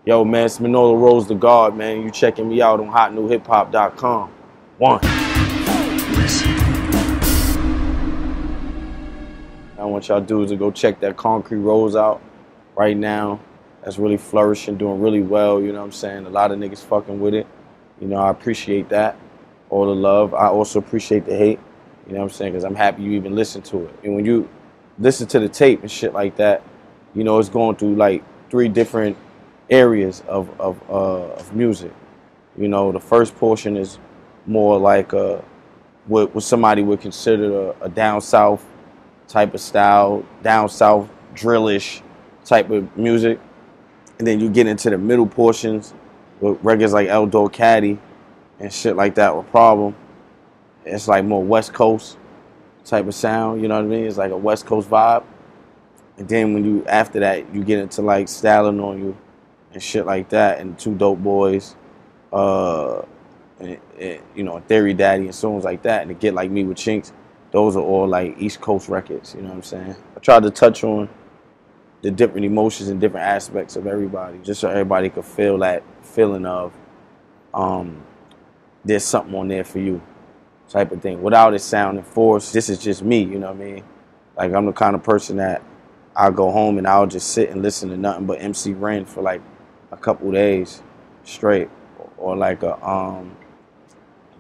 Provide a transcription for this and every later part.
Yo, man, it's Manolo Rose the God, man. You checking me out on hotnewhiphop.com. One. I want y'all dudes to go check that Concrete Rose out right now. That's really flourishing, doing really well, you know what I'm saying? A lot of niggas fucking with it. You know, I appreciate that. All the love. I also appreciate the hate, you know what I'm saying? Because I'm happy you even listen to it. And when you listen to the tape and shit like that, you know, it's going through like 3 different areas of music. You know, the first portion is more like what somebody would consider a down south type of style, down south drillish type of music. And then you get into the middle portions with records like El Do Caddy and shit like that with Problem. It's like more West Coast type of sound, you know what I mean? It's like a West Coast vibe. And then when you, after that, you get into like Styling on You and shit like that, and Two Dope Boys, and, you know, Theory Daddy and songs like that, and to Get Like Me with Chinx. Those are all like East Coast records, you know what I'm saying? I tried to touch on the different emotions and different aspects of everybody, just so everybody could feel that feeling of there's something on there for you type of thing, without it sounding forced. This is just me, you know what I mean? Like, I'm the kind of person that I'll go home and I'll just sit and listen to nothing but MC Ren for like a couple days straight, or like a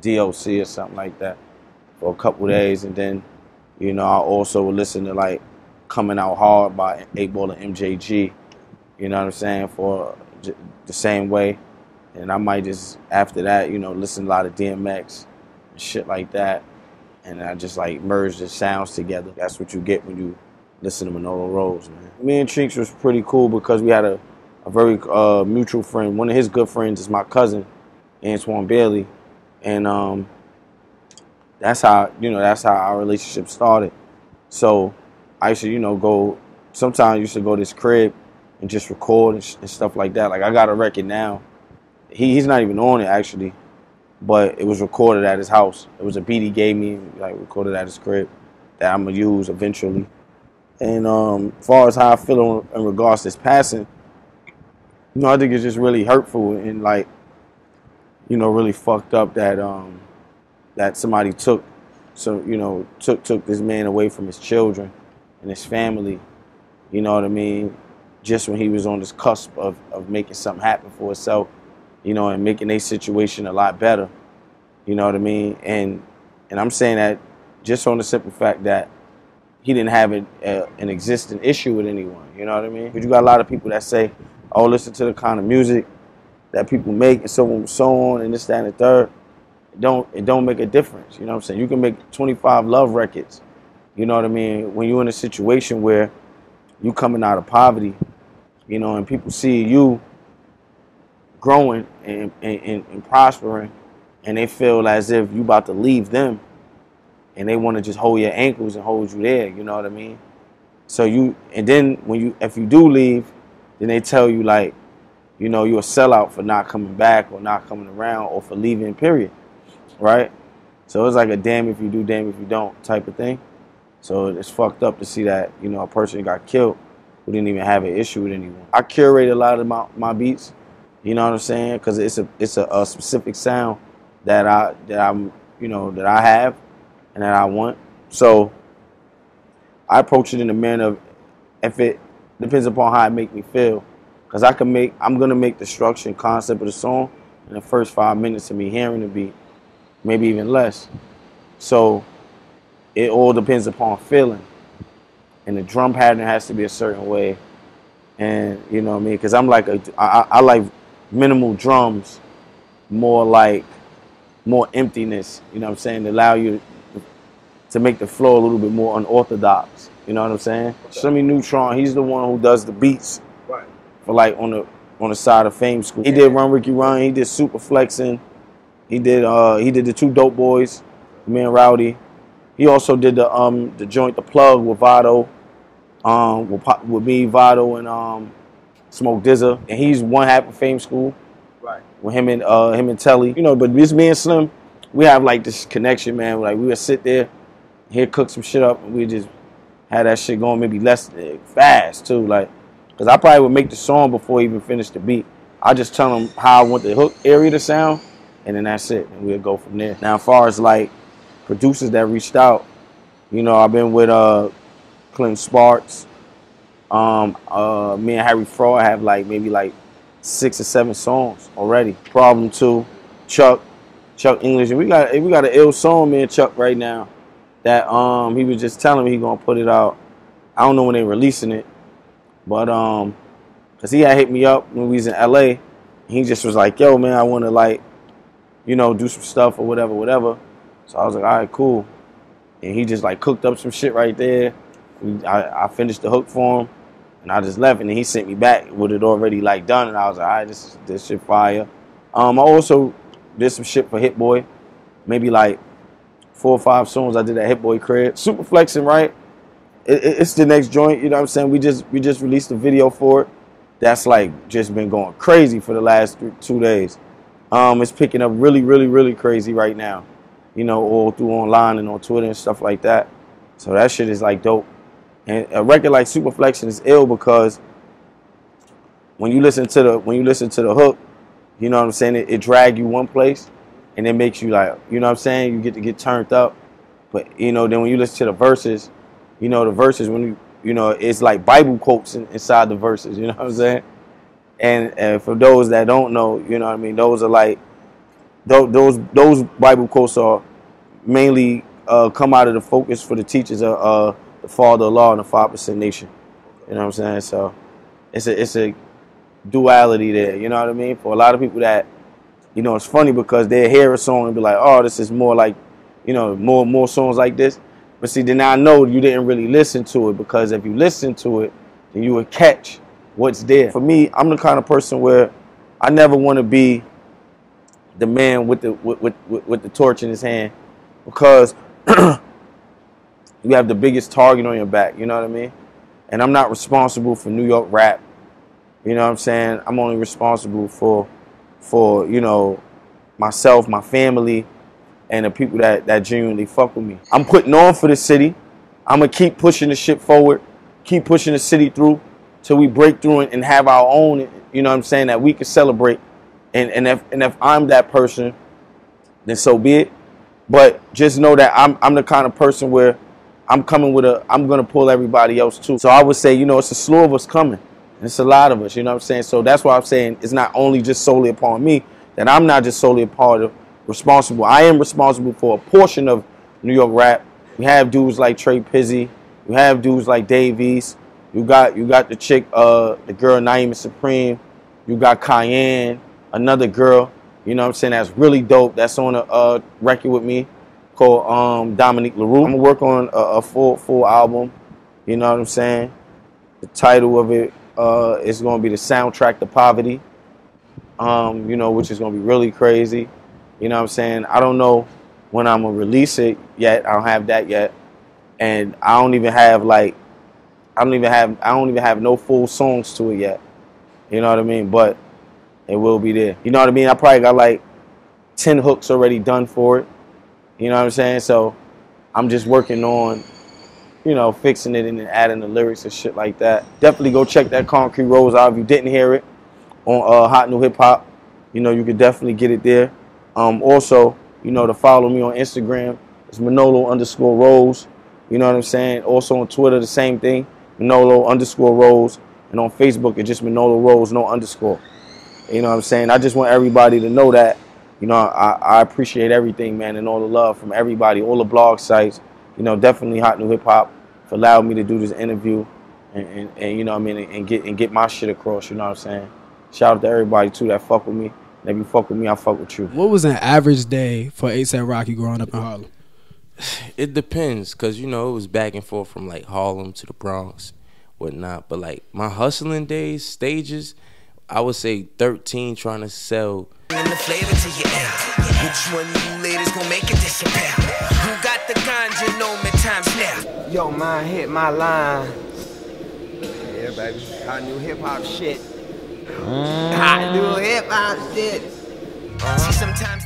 DLC or something like that for a couple days. And then, you know, I also will listen to like Coming Out Hard by 8 Ball and MJG, you know what I'm saying, for the same way. And I might just, after that, you know, listen to a lot of DMX and shit like that. And I just like merge the sounds together. That's what you get when you listen to Manolo Rose, man. Me and Chinx was pretty cool because we had a very mutual friend. One of his good friends is my cousin, Antoine Bailey. And that's how, you know, that's how our relationship started. So I used to, you know, go, sometimes I used to go to his crib and just record and stuff like that. Like, I got a record now. He's not even on it, actually, but it was recorded at his house. It was a beat he gave me, like, recorded at his crib, that I'm going to use eventually. And as far as how I feel in regards to his passing, you know, I think it's just really hurtful and, like, you know, really fucked up that that somebody took this man away from his children and his family, you know what I mean, just when he was on this cusp of making something happen for himself, you know, and making their situation a lot better, you know what I mean? And I'm saying that just on the simple fact that he didn't have an existing issue with anyone, you know what I mean? Because you got a lot of people that say, oh, listen to the kind of music that people make and so on and this, that, and the third. It don't make a difference, you know what I'm saying? You can make 25 love records, you know what I mean? When you're in a situation where you coming out of poverty, you know, and people see you growing and prospering, and they feel as if you about to leave them, and they want to just hold your ankles and hold you there, you know what I mean? So and then if you do leave, then they tell you like, you know, you're a sellout for not coming back or not coming around or for leaving, period, right? So it's like a damn if you do, damn if you don't type of thing. So it's fucked up to see that, you know, a person got killed who didn't even have an issue with anyone. I curate a lot of my beats, you know what I'm saying? Because it's a specific sound that I'm you know, that I have and that I want. So I approach it in the manner of, if it depends upon how it make me feel. Because I'm gonna make the structure and concept of the song in the first 5 minutes of me hearing the beat, maybe even less. So it all depends upon feeling. And the drum pattern has to be a certain way. And you know what I mean? Because I'm like, I like minimal drums, more emptiness, you know what I'm saying? To allow you to make the flow a little bit more unorthodox, you know what I'm saying? Okay. Shimmy Neutron, he's the one who does the beats. Right. For like on the side of Fame School. He did Run Ricky Run, he did Super Flexin, he did the Two Dope Boys, me and Rowdy. He also did the joint The Plug with Vado, with me, Vado, and Smoke Dizza. And he's one half of Fame School. Right. With him and Telly. You know, but this me and Slim, we have like this connection, man. Like, we would sit there, he'd cook some shit up, and we just had that shit going maybe less fast too. Like, because I probably would make the song before I even finish the beat. I just tell them how I want the hook area to sound, and then that's it, and we'll go from there. Now, as far as like producers that reached out, you know, I've been with Clint Sparks, me and Harry Fraud have like maybe like 6 or 7 songs already. Problem 2, Chuck Inglish, and we got an ill song, me and Chuck right now that he was just telling me he gonna put it out. I don't know when they releasing it, but cause he had hit me up when we was in LA. He just was like, yo man, I wanna like, you know, do some stuff or whatever. So I was like, all right, cool. And he just like cooked up some shit right there. I finished the hook for him, and I just left. And then he sent me back with it already like done. And I was like, all right, this shit fire. I also did some shit for Hit Boy, maybe like 4 or 5 songs I did at Hit Boy crib. Super Flexin, right? It's the next joint. You know what I'm saying? We just released a video for it. That's like just been going crazy for the last 2 days. It's picking up really crazy right now. You know, all through online and on Twitter and stuff like that. So that shit is like dope. And a record like Super Flexin is ill because when you listen to the hook, you know what I'm saying, it drag you one place and it makes you like, you know what I'm saying, you get to get turned up. But you know, then when you listen to the verses, you know, the verses when you know, it's like Bible quotes inside the verses, you know what I'm saying? And for those that don't know, you know what I mean, those are like those Bible quotes are mainly come out of the focus for the teachers of the Father of Law and the 5% Nation. You know what I'm saying? So it's a duality there. You know what I mean? For a lot of people that, you know, it's funny because they hear a song and be like, oh, this is more like, you know, more songs like this. But see, then I know you didn't really listen to it, because if you listen to it, then you would catch what's there. For me, I'm the kind of person where I never want to be the man with the torch in his hand, because you have the biggest target on your back, you know what I mean? And I'm not responsible for New York rap. You know what I'm saying? I'm only responsible for you know, myself, my family, and the people that genuinely fuck with me. I'm putting on for the city. I'm gonna keep pushing the shit forward, keep pushing the city through till we break through and have our own, you know what I'm saying, that we can celebrate. And if I'm that person, then so be it. But just know that I'm the kind of person where I'm gonna pull everybody else too. So I would say, you know, it's a slew of us coming. It's a lot of us, you know what I'm saying? So that's why I'm saying it's not only just solely upon me, that I'm not just solely a part of responsible. I am responsible for a portion of New York rap. We have dudes like Trey Pizzy. We have dudes like Dave East. You got the chick, the girl Naima Supreme. You got Cayenne, another girl, you know what I'm saying, that's really dope. That's on a record with me called Dominique LaRue. I'm gonna work on a full album, you know what I'm saying? The title of it is gonna be The Soundtrack to Poverty, you know, which is gonna be really crazy. You know what I'm saying? I don't know when I'm gonna release it yet. I don't have that yet. And I don't even have no full songs to it yet. You know what I mean? But it will be there. You know what I mean? I probably got like 10 hooks already done for it. You know what I'm saying? So I'm just working on, you know, fixing it and then adding the lyrics and shit like that. Definitely go check that Concrete Rose out if you didn't hear it on Hot New Hip Hop. You know, you could definitely get it there. Also, you know, to follow me on Instagram, it's Manolo_Rose. You know what I'm saying? Also on Twitter, the same thing, Manolo_Rose. And on Facebook, it's just Manolo Rose, no underscore. You know what I'm saying? I just want everybody to know that, you know, I appreciate everything, man, and all the love from everybody, all the blog sites. You know, definitely Hot New Hip Hop for allowing me to do this interview and you know what I mean, and get my shit across, you know what I'm saying? Shout out to everybody, too, that fuck with me. And if you fuck with me, I fuck with you. What was an average day for A$AP Rocky growing up in Harlem? It depends, because, you know, it was back and forth from, like, Harlem to the Bronx, whatnot. But, like, my hustling days, stages, I would say 13 trying to sell. The flavor to your air. Which one of you ladies gonna make it disappear? Who got the ganja, know me times now? Yo, man, hit my line. Yeah, baby. Hot new hip hop shit. Hot new hip hop shit. See, sometimes